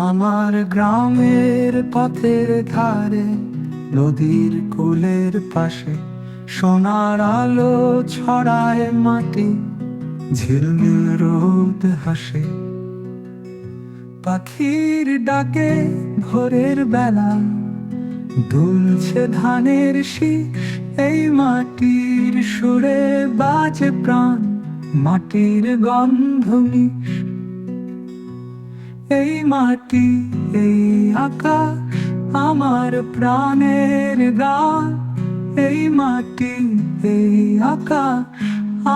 আমার গ্রামের পথের ধারে, নদীর কূলের পাশে সোনার আলো ছড়ায় মাটি, ঝিলমিল রোদ হাসে। পাখির ডাকে ভোরের বেলা দুলছে ধানের শীষ, এই মাটির সুরে বাজে প্রাণ, মাটির গন্ধ মিশ। এই মাটি, এই আকাশ আমার প্রাণের গান। এই মাটি, এই আকাশ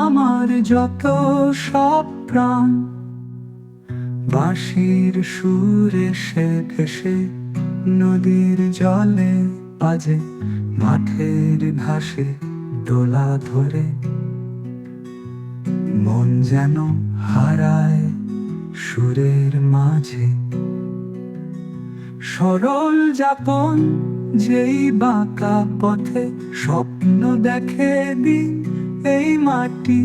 আমার যত সব প্রাণ। বাঁশির সুরে সে ভেসে নদীর জলে বাজে, মাঠের ঘাসে দোলা ধরে মন যেন হারায় সুরের মাঝে। সরল যাপন যেই বাঁকা পথে স্বপ্ন দেখে দিন, এই মাটি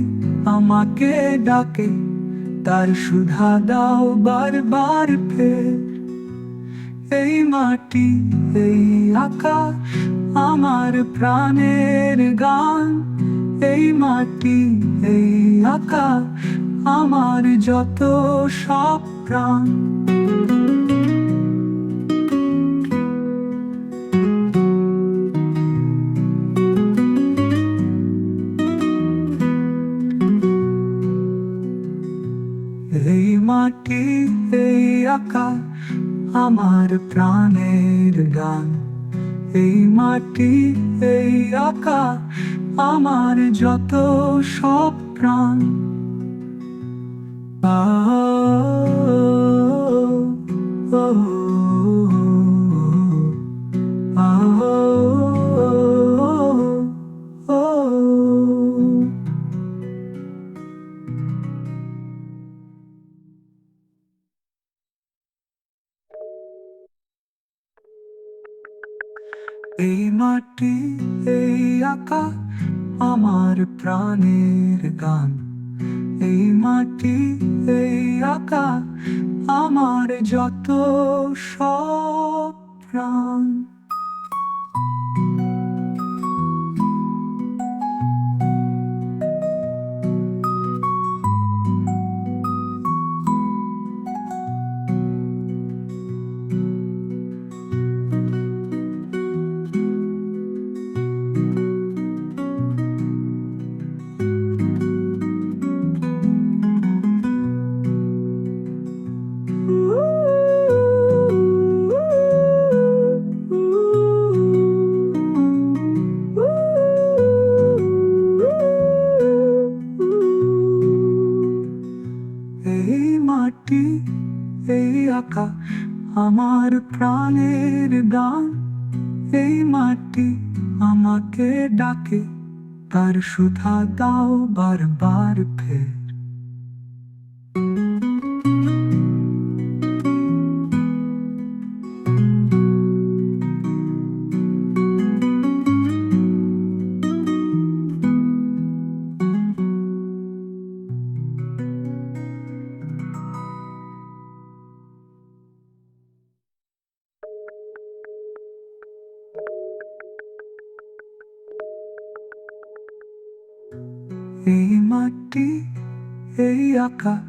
আমাকে ডাকে, তার সুধা দাও বারবার ফের। এই মাটি, এই আকাশ আমার প্রাণের গান। এই মাটি, এই আকাশ আমার যত সব প্রাণ। এই মাটি, এই আকাশ আমার প্রাণের গান। এই মাটি, এই আকাশ আমার যত সব প্রাণ। আ ও, আ ও। এই মাটি, এই আকাশ আমার প্রাণের গান। এই মাটি, এই আকাশ আমার যত সব প্রাণ। এই মাটি, এই আকাশ আমার প্রাণের গান। এই মাটি আমাকে ডাকে, তার সুধা দাও বারবার ফের। এই মাটি, এই আকাশ